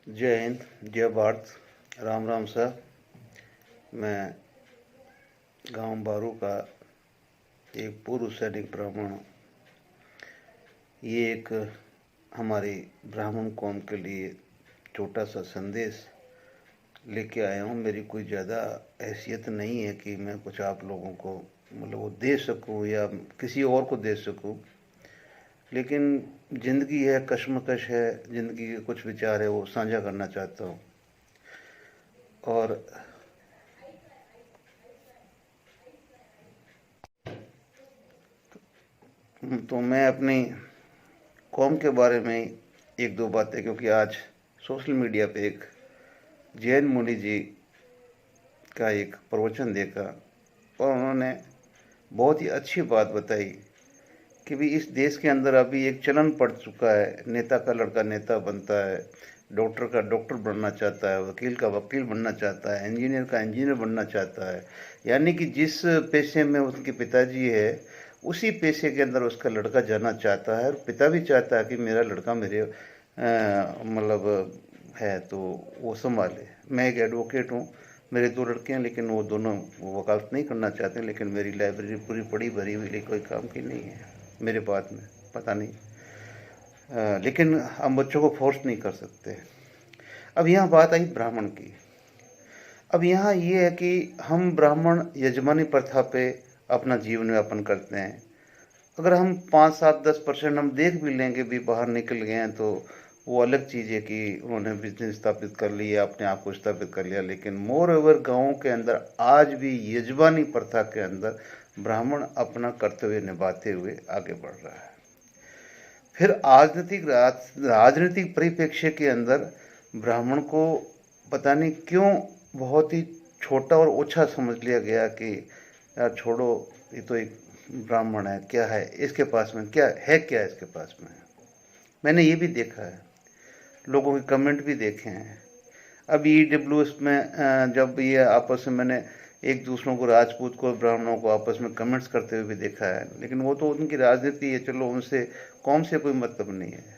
जय हिंद, जय भारत, राम राम सर। मैं गांव बारू का एक पूर्व सैनिक ब्राह्मण हूँ। ये एक हमारी ब्राह्मण कौम के लिए छोटा सा संदेश लेके आया हूँ। मेरी कोई ज़्यादा हैसियत नहीं है कि मैं कुछ आप लोगों को मतलब वो दे सकूँ या किसी और को दे सकूँ, लेकिन ज़िंदगी है, कश्मकश है, ज़िंदगी के कुछ विचार है वो साझा करना चाहता हूँ। और तो मैं अपनी कौम के बारे में एक दो बातें, क्योंकि आज सोशल मीडिया पे एक जैन मुनि जी का एक प्रवचन देखा और उन्होंने बहुत ही अच्छी बात बताई कि भी इस देश के अंदर अभी एक चलन पड़ चुका है, नेता का लड़का नेता बनता है, डॉक्टर का डॉक्टर बनना चाहता है, वकील का वकील बनना चाहता है, इंजीनियर का इंजीनियर बनना चाहता है। यानी कि जिस पेशे में उसके पिताजी है उसी पेशे के अंदर उसका लड़का जाना चाहता है, और पिता भी चाहता है कि मेरा लड़का मेरे मतलब है तो वो संभाले। मैं एक एडवोकेट हूँ, मेरे दो लड़के हैं, लेकिन वो दोनों वकालत नहीं करना चाहते, लेकिन मेरी लाइब्रेरी पूरी पड़ी भरी हुई, लेकिन कोई काम की नहीं है मेरे बाद में, पता नहीं। लेकिन हम बच्चों को फोर्स नहीं कर सकते। अब यहाँ बात आई ब्राह्मण की। अब यहाँ ये है कि हम ब्राह्मण यजमानी प्रथा पे अपना जीवन यापन करते हैं। अगर हम 5, 7, 10% हम देख भी लेंगे भी बाहर निकल गए हैं तो वो अलग चीज़ है कि उन्होंने बिजनेस स्थापित कर लिया, अपने आप को स्थापित कर लिया। लेकिन मोर ओवर गाँव के अंदर आज भी यजमानी प्रथा के अंदर ब्राह्मण अपना कर्तव्य निभाते हुए आगे बढ़ रहा है। फिर राजनीतिक परिप्रेक्ष्य के अंदर ब्राह्मण को पता नहीं क्यों बहुत ही छोटा और ओछा समझ लिया गया कि यार छोड़ो, ये तो एक ब्राह्मण है, क्या है इसके पास में, क्या है, क्या इसके पास में। मैंने ये भी देखा है, लोगों के कमेंट भी देखे हैं। अब EWS में जब ये आपस में मैंने एक दूसरों को, राजपूत को ब्राह्मणों को आपस में कमेंट्स करते हुए भी देखा है, लेकिन वो तो उनकी राजनीति है, चलो उनसे कौम से कोई मतलब नहीं है।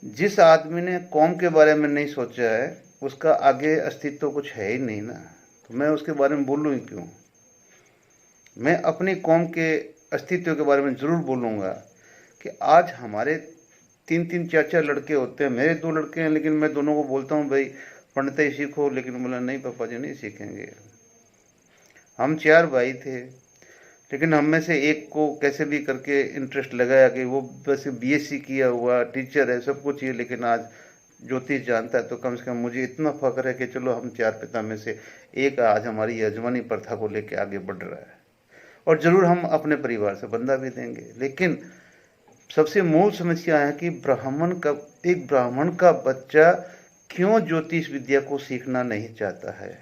जिस आदमी ने कौम के बारे में नहीं सोचा है उसका आगे अस्तित्व कुछ है ही नहीं ना, तो मैं उसके बारे में बोलूँ ही क्यों। मैं अपनी कौम के अस्तित्व के बारे में ज़रूर बोलूँगा कि आज हमारे 3, 3, 4, 4 लड़के होते हैं। मेरे 2 लड़के हैं, लेकिन मैं दोनों को बोलता हूँ भाई पंडिताई सीखो, लेकिन बोला नहीं पापा जी नहीं सीखेंगे। हम 4 भाई थे, लेकिन हम में से एक को कैसे भी करके इंटरेस्ट लगाया कि वो बस BSc किया हुआ टीचर है, सब कुछ ही, लेकिन आज ज्योतिष जानता है। तो कम से कम मुझे इतना फख्र है कि चलो हम 4 पिता में से एक आज हमारी यजमानी प्रथा को लेकर आगे बढ़ रहा है, और ज़रूर हम अपने परिवार से बंदा भी देंगे। लेकिन सबसे मूल समस्या है कि एक ब्राह्मण का बच्चा क्यों ज्योतिष विद्या को सीखना नहीं चाहता है।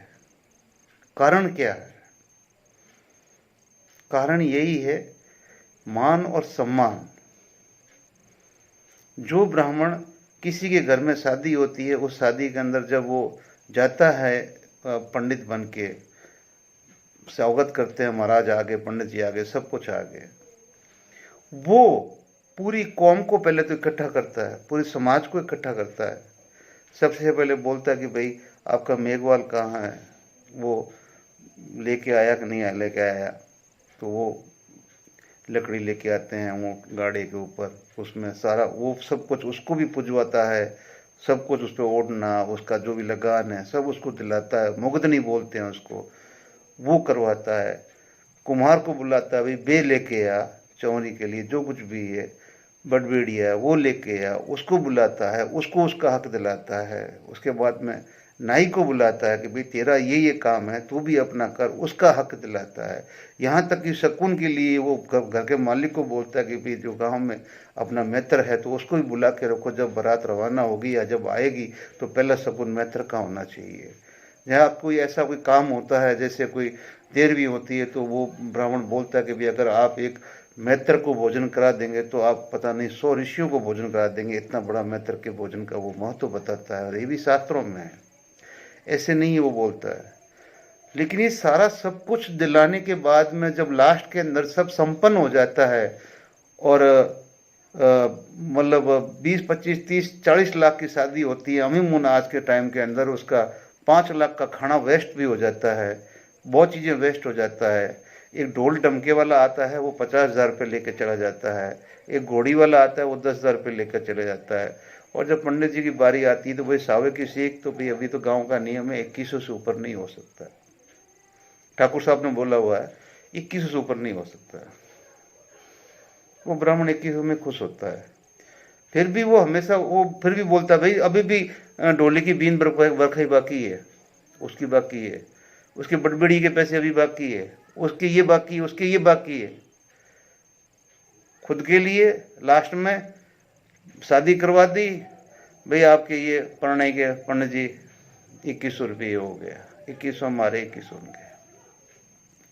कारण क्या है? कारण यही है मान और सम्मान। जो ब्राह्मण किसी के घर में शादी होती है, उस शादी के अंदर जब वो जाता है पंडित बन के, स्वागत करते हैं महाराज आगे, पंडित जी आगे, सब कुछ आगे, वो पूरी कौम को पहले तो इकट्ठा करता है, पूरे समाज को इकट्ठा करता है। सबसे पहले बोलता है कि भाई आपका मेघवाल कहाँ है, वो लेके आया कि नहीं लेके आया। तो वो लकड़ी लेके आते हैं, वो गाड़ी के ऊपर, उसमें सारा वो सब कुछ उसको भी पुजवाता है, सब कुछ उस पर ओढ़ना, उसका जो भी लगान है सब उसको दिलाता है। मुगदनी बोलते हैं उसको, वो करवाता है। कुम्हार को बुलाता है, भाई बे लेके आ चौरी के लिए, जो कुछ भी है, बटबेड़िया है वो लेके आ, उसको बुलाता है, उसको उसका हक दिलाता है। उसके बाद में नाई को बुलाता है कि भाई तेरा ये काम है, तू भी अपना कर, उसका हक दिलाता है। यहाँ तक कि शकुन के लिए वो घर के मालिक को बोलता है कि भाई जो गांव में अपना मैत्र है तो उसको भी बुला के रखो, जब बारात रवाना होगी या जब आएगी तो पहला शकुन मैत्र का होना चाहिए। जहाँ कोई ऐसा कोई काम होता है, जैसे कोई देर भी होती है, तो वो ब्राह्मण बोलता है कि भाई अगर आप एक मैत्र को भोजन करा देंगे तो आप पता नहीं 100 ऋषियों को भोजन करा देंगे। इतना बड़ा मैत्र के भोजन का वो महत्व बताता है, और ये भी शास्त्रों में है, ऐसे नहीं वो बोलता है। लेकिन ये सारा सब कुछ दिलाने के बाद में जब लास्ट के अंदर सब संपन्न हो जाता है और मतलब 20, 25, 30, 40 लाख की शादी होती है अमूमन आज के टाइम के अंदर, उसका 5 लाख का खाना वेस्ट भी हो जाता है, बहुत चीज़ें वेस्ट हो जाता है। एक ढोल डमके वाला आता है वो 50,000 रुपये लेके चला जाता है, एक घोड़ी वाला आता है वो 10,000 रुपये लेकर चले जाता है। और जब पंडित जी की बारी आती है तो भाई सावे की सीख, तो भाई अभी तो गांव का नियम है 2100 से ऊपर नहीं हो सकता। ठाकुर साहब ने बोला हुआ है 2100 से ऊपर नहीं हो सकता। वो ब्राह्मण 2100 में खुश होता है। फिर भी वो हमेशा वो फिर भी बोलता है भाई अभी भी डोली की बीन बरखई बाकी है, उसकी बाकी है, उसके बड़बड़ी के पैसे अभी बाकी है, उसके ये बाकी है, उसके ये बाकी है। खुद के लिए लास्ट में शादी करवा दी, भाई आपके ये पढ़ने के पंडित जी 2100 रुपये हो गया, 2100 हमारे 2100 उनके।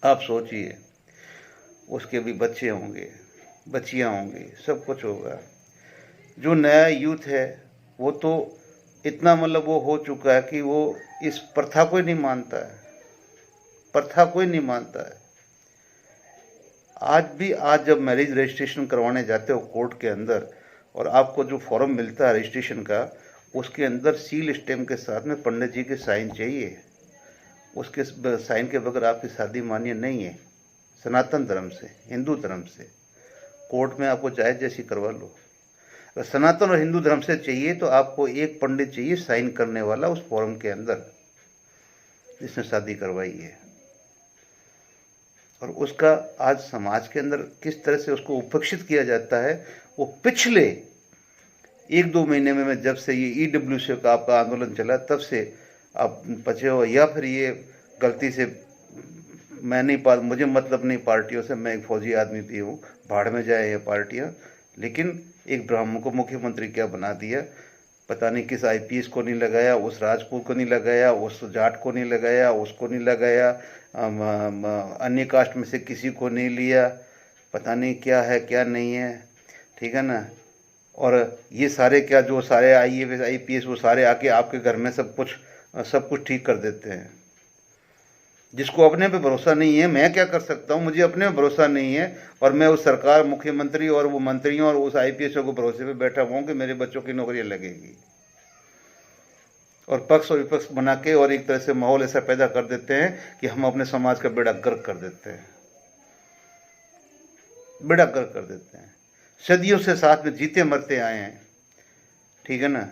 आप सोचिए उसके भी बच्चे होंगे, बच्चियाँ होंगी, सब कुछ होगा। जो नया यूथ है वो तो इतना मतलब वो हो चुका है कि वो इस प्रथा को ही नहीं मानता है, प्रथा को ही नहीं मानता है। आज जब मैरिज रजिस्ट्रेशन करवाने जाते हो कोर्ट के अंदर और आपको जो फॉर्म मिलता है रजिस्ट्रेशन का, उसके अंदर सील स्टैम्प के साथ में पंडित जी के साइन चाहिए। उसके साइन के बगैर आपकी शादी मान्य नहीं है सनातन धर्म से, हिंदू धर्म से। कोर्ट में आपको चाहे जैसी करवा लो, अगर सनातन और हिंदू धर्म से चाहिए तो आपको एक पंडित चाहिए साइन करने वाला उस फॉर्म के अंदर जिसने शादी करवाई है। और उसका आज समाज के अंदर किस तरह से उसको उपेक्षित किया जाता है, वो पिछले 1-2 महीने में जब से ये EWC का आपका आंदोलन चला तब से आप बचे हो, या फिर ये गलती से मैं नहीं मुझे मतलब नहीं पार्टियों से, मैं एक फौजी आदमी भी हूँ, भाड़ में जाए ये पार्टियाँ। लेकिन एक ब्राह्मण को मुख्यमंत्री क्या बना दिया, पता नहीं किस IPS को नहीं लगाया, उस राजपूत को नहीं लगाया, उस जाट को नहीं लगाया, उसको नहीं लगाया, अन्य कास्ट में से किसी को नहीं लिया, पता नहीं क्या है क्या नहीं है, ठीक है ना। और ये सारे क्या जो सारे IAS IPS वो सारे आके आपके घर में सब कुछ ठीक कर देते हैं। जिसको अपने पे भरोसा नहीं है, मैं क्या कर सकता हूँ, मुझे अपने पे भरोसा नहीं है और मैं उस सरकार, मुख्यमंत्री और वो मंत्रियों और उस IPS को भरोसे पे बैठा हुआ हूँ कि मेरे बच्चों की नौकरियाँ लगेगी। और पक्ष और विपक्ष बना के और एक तरह से माहौल ऐसा पैदा कर देते हैं कि हम अपने समाज का बेड़ा गर्क कर देते हैं, बेड़ा गर्क कर देते हैं। सदियों से साथ में जीते मरते आए हैं, ठीक है ना।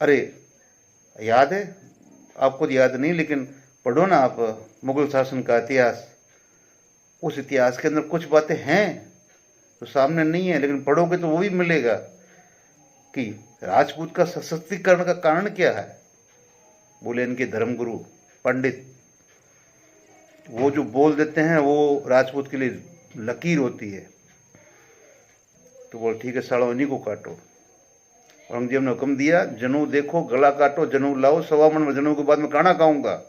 अरे याद है आपको, याद नहीं लेकिन पढ़ो ना आप मुगल शासन का इतिहास। उस इतिहास के अंदर कुछ बातें हैं तो सामने नहीं है, लेकिन पढ़ोगे तो वो भी मिलेगा कि राजपूत का सशक्तिकरण का कारण क्या है। बोले इनके धर्मगुरु पंडित, वो जो बोल देते हैं वो राजपूत के लिए लकीर होती है। तो बोल ठीक है साड़ो इन्हीं को काटो। औरंगजेब ने हुक्म दिया जनेऊ देखो गला काटो, जनेऊ लाओ, 1.25 मन में जनेऊ के बाद में खाना खाऊंगा।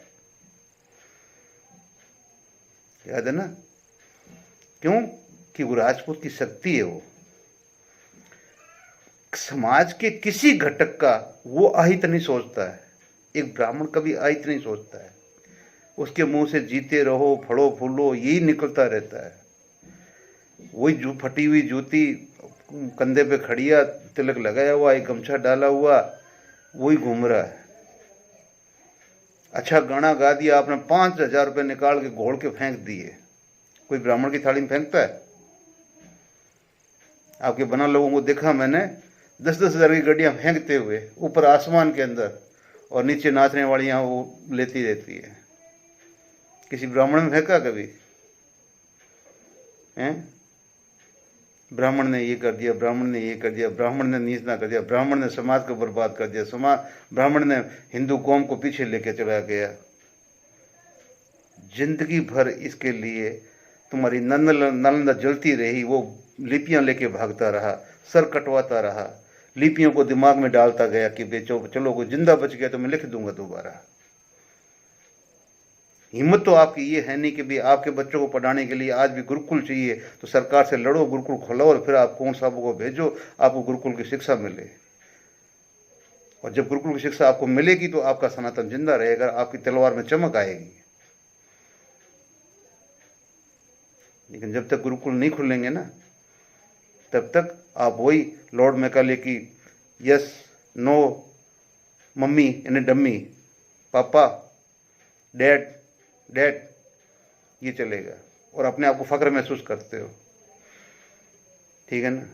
याद है ना, क्यों कि वो राजपूत की शक्ति है। वो समाज के किसी घटक का वो अहित नहीं सोचता है, एक ब्राह्मण कभी अहित नहीं सोचता है। उसके मुंह से जीते रहो फड़ो फूलो यही निकलता रहता है। वही फटी हुई जूती, कंधे पे खड़िया, तिलक लगाया हुआ, एक गमछा डाला हुआ, वही घूम रहा है। अच्छा गाना गा दिया आपने, 5,000 रुपये निकाल के घोड़ के फेंक दिए। कोई ब्राह्मण की थाली में फेंकता है? आपके बना लोगों को देखा मैंने 10-10 हज़ार की गड्डियां फेंकते हुए ऊपर आसमान के अंदर, और नीचे नाचने वालियां वो लेती रहती है। किसी ब्राह्मण में फेंका कभी? हैं? ब्राह्मण ने ये कर दिया, ब्राह्मण ने ये कर दिया, ब्राह्मण ने नीचना कर दिया, ब्राह्मण ने समाज को बर्बाद कर दिया, ब्राह्मण ने हिंदू कौम को पीछे लेके चला गया। जिंदगी भर इसके लिए तुम्हारी नालंदा जलती रही, वो लिपियां लेके भागता रहा, सर कटवाता रहा, लिपियों को दिमाग में डालता गया कि बेचो चलो कोई जिंदा बच गया तो मैं लिख दूंगा दोबारा। हिम्मत तो आपकी ये है नहीं कि भी आपके बच्चों को पढ़ाने के लिए आज भी गुरुकुल चाहिए तो सरकार से लड़ो, गुरुकुल खोलो और फिर आप कौन साहब को भेजो, आपको गुरुकुल की शिक्षा मिले। और जब गुरुकुल की शिक्षा आपको मिलेगी तो आपका सनातन जिंदा रहेगा, आपकी तलवार में चमक आएगी। लेकिन जब तक गुरुकुल नहीं खुलेंगे ना, तब तक आप वही लॉर्ड मैकाले की यस नो मम्मी यानी डम्मी, पापा डैड डैड ये चलेगा और अपने आप को फख्र महसूस करते हो, ठीक है ना।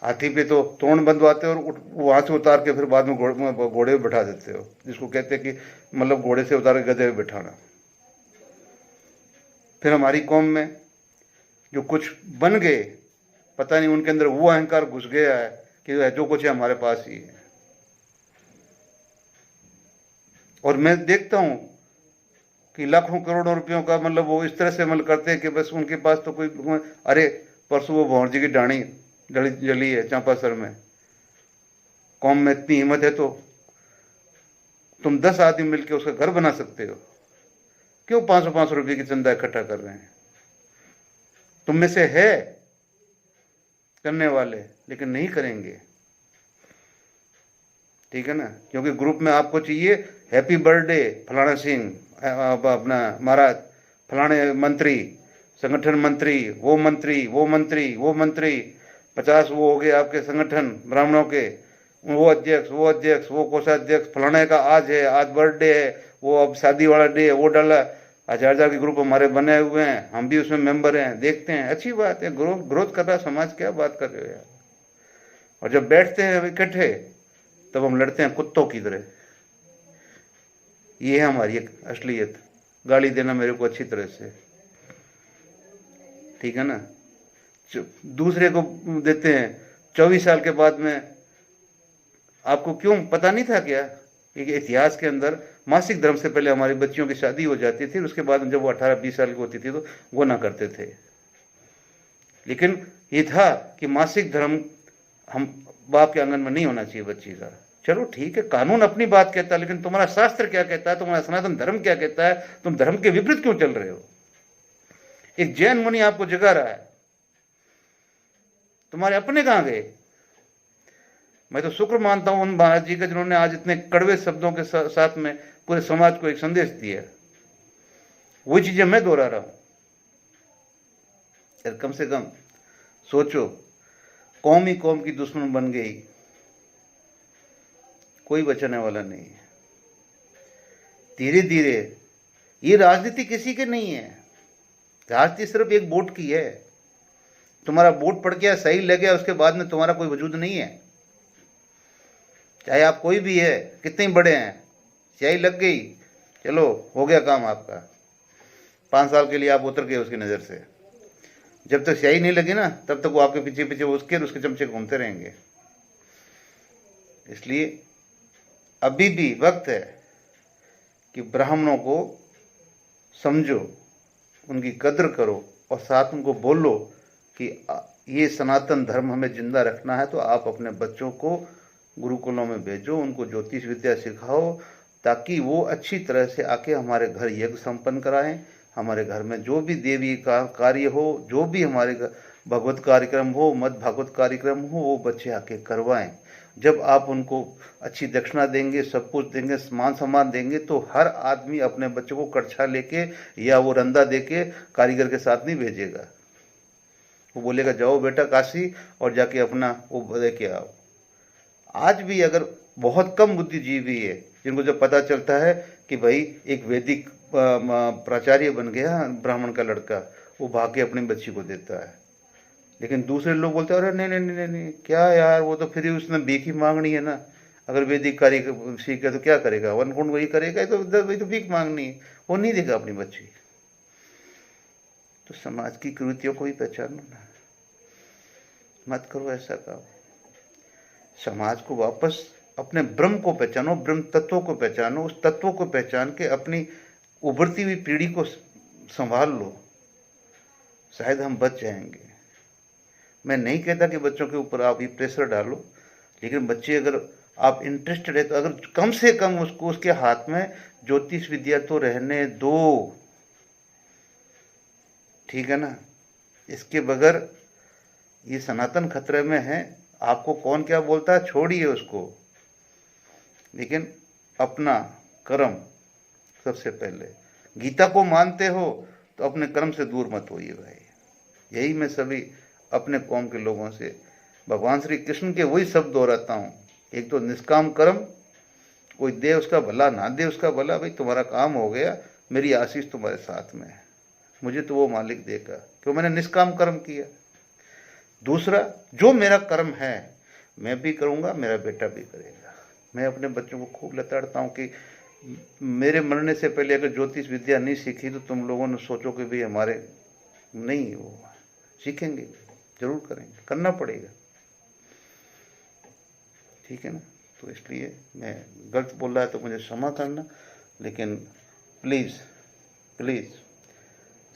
हाथी पे तो तोड़ बंधवाते हो और वहां से उतार के फिर बाद में घोड़े पे बैठा देते हो, जिसको कहते हैं कि मतलब घोड़े से उतार के गधे पे बैठाना। फिर हमारी कौम में जो कुछ बन गए, पता नहीं उनके अंदर वो अहंकार घुस गया है कि जो कुछ है हमारे पास ही है। और मैं देखता हूं कि लाखों करोड़ों रुपयों का मतलब वो इस तरह से अमल करते हैं कि बस उनके पास तो कोई, अरे परसों वो भंवर जी की डाणी जली है चांपासर में। कौम में इतनी हिम्मत है तो तुम 10 आदमी मिलकर उसका घर बना सकते हो, क्यों 500-500 रुपये की चंदा इकट्ठा कर रहे हैं? तुम में से है करने वाले, लेकिन नहीं करेंगे, ठीक है ना। क्योंकि ग्रुप में आपको चाहिए हैप्पी बर्थडे फलाना सिंह, अपना महाराज फलाने मंत्री, संगठन मंत्री, वो मंत्री वो मंत्री वो मंत्री, 50 वो हो गए आपके संगठन ब्राह्मणों के, वो अध्यक्ष वो कोषाध्यक्ष, फलाने का आज है, आज बर्थडे है, वो अब शादी वाला डे है, वो डाला। 1000 के ग्रुप हमारे बने हुए हैं, हम भी उसमें मेंबर हैं, देखते हैं, अच्छी बात है, ग्रोथ कर रहा समाज, क्या बात कर रहे हो यार। और जब बैठते हैं इकट्ठे तब हम लड़ते हैं कुत्तों की तरह। ये है हमारी एक असलियत, गाली देना मेरे को अच्छी तरह से, ठीक है ना। दूसरे को देते हैं 24 साल के बाद में। आपको क्यों पता नहीं था क्या कि इतिहास के अंदर मासिक धर्म से पहले हमारी बच्चियों की शादी हो जाती थी, उसके बाद जब वो 18-20 साल की होती थी तो वो ना करते थे। लेकिन ये था कि मासिक धर्म हम बाप के आंगन में नहीं होना चाहिए बच्ची का। चलो ठीक है, कानून अपनी बात कहता है, लेकिन तुम्हारा शास्त्र क्या कहता है, तुम्हारा सनातन धर्म क्या कहता है? तुम धर्म के विपरीत क्यों चल रहे हो? एक जैन मुनि आपको जगा रहा है, तुम्हारे अपने कहां गए? मैं तो शुक्र मानता हूं उन महाराज जी का जिन्होंने आज इतने कड़वे शब्दों के साथ में पूरे समाज को एक संदेश दिया। वही चीजें मैं दोहरा रहा हूं यार। कम से कम सोचो, कौम ही कौम की दुश्मन बन गई, कोई बचाने वाला नहीं है। धीरे धीरे ये राजनीति किसी के नहीं है, राजनीति सिर्फ एक वोट की है। तुम्हारा वोट पड़ गया, सही लग गया, उसके बाद में तुम्हारा कोई वजूद नहीं है। चाहे आप कोई भी है, कितने बड़े हैं, स्याही लग गई, चलो हो गया काम आपका। 5 साल के लिए आप उतर गए उसकी नज़र से। जब तक स्याही नहीं लगी ना, तब तक वो आपके पीछे पीछे उसके चमचे घूमते रहेंगे। इसलिए अभी भी वक्त है कि ब्राह्मणों को समझो, उनकी कद्र करो और साथ उनको बोलो कि ये सनातन धर्म हमें जिंदा रखना है, तो आप अपने बच्चों को गुरुकुलों में भेजो, उनको ज्योतिष विद्या सिखाओ, ताकि वो अच्छी तरह से आके हमारे घर यज्ञ संपन्न कराएं। हमारे घर में जो भी देवी का कार्य हो, जो भी हमारे भगवत कार्यक्रम हो, मद भागवत कार्यक्रम हो, वो बच्चे आके करवाएं। जब आप उनको अच्छी दक्षिणा देंगे, सब कुछ देंगे, मान सम्मान देंगे, तो हर आदमी अपने बच्चों को कड़छा लेके या वो रंदा देके कारीगर के साथ नहीं भेजेगा। वो बोलेगा जाओ बेटा काशी और जाके अपना वो दे के आओ। आज भी अगर बहुत कम बुद्धिजीवी है जिनको जब पता चलता है कि भाई एक वैदिक प्राचार्य बन गया ब्राह्मण का लड़का, वो भाग के अपनी बच्ची को देता है। लेकिन दूसरे लोग बोलते हैं अरे नहीं नहीं नहीं नहीं, क्या यार, वो तो फिर उसने भीख ही मांगनी है ना। अगर वैदिक कार्य सीखे तो क्या करेगा, वन कुंड वही करेगा, तो वही तो भीख मांगनी है, वो नहीं देगा अपनी बच्ची। तो समाज की कृतियों को ही पहचानो ना, मत करो ऐसा काम। समाज को वापस अपने ब्रह्म को पहचानो, ब्रह्म तत्वों को पहचानो, उस तत्वों को पहचान के अपनी उभरती हुई पीढ़ी को संभाल लो, शायद हम बच जाएंगे। मैं नहीं कहता कि बच्चों के ऊपर आप ये प्रेशर डालो, लेकिन बच्चे अगर आप इंटरेस्टेड है तो अगर कम से कम उसको उसके हाथ में ज्योतिष विद्या तो रहने दो, ठीक है ना। इसके बगैर ये सनातन खतरे में है। आपको कौन क्या बोलता है छोड़िए उसको, लेकिन अपना कर्म सबसे पहले। गीता को मानते हो तो अपने कर्म से दूर मत होइए भाई। यही मैं सभी अपने कौम के लोगों से भगवान श्री कृष्ण के वही शब्द दोहराता हूँ, एक तो निष्काम कर्म, कोई दे उसका भला ना दे उसका भला, भाई तुम्हारा काम हो गया, मेरी आशीष तुम्हारे साथ में है, मुझे तो वो मालिक देगा क्यों मैंने निष्काम कर्म किया। दूसरा, जो मेरा कर्म है मैं भी करूँगा, मेरा बेटा भी करेगा। मैं अपने बच्चों को खूब लताड़ता हूँ कि मेरे मरने से पहले अगर ज्योतिष विद्या नहीं सीखी तो तुम लोगों ने सोचो कि भाई हमारे नहीं, वो सीखेंगे, जरूर करेंगे, करना पड़ेगा, ठीक है ना। तो इसलिए मैं गलत बोल रहा है तो मुझे क्षमा करना, लेकिन प्लीज़ प्लीज़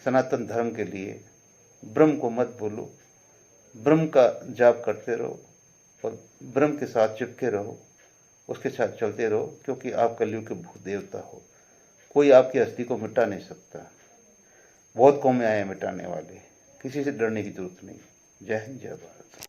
सनातन धर्म के लिए ब्रह्म को मत भूलो, ब्रह्म का जाप करते रहो और ब्रह्म के साथ चिपके रहो, उसके साथ चलते रहो, क्योंकि आप कलयुग के भूत देवता हो, कोई आपकी हस्ती को मिटा नहीं सकता। बहुत कौमें आए हैं मिटाने वाले, किसी से डरने की जरूरत नहीं। जय हिंद, जय भारत।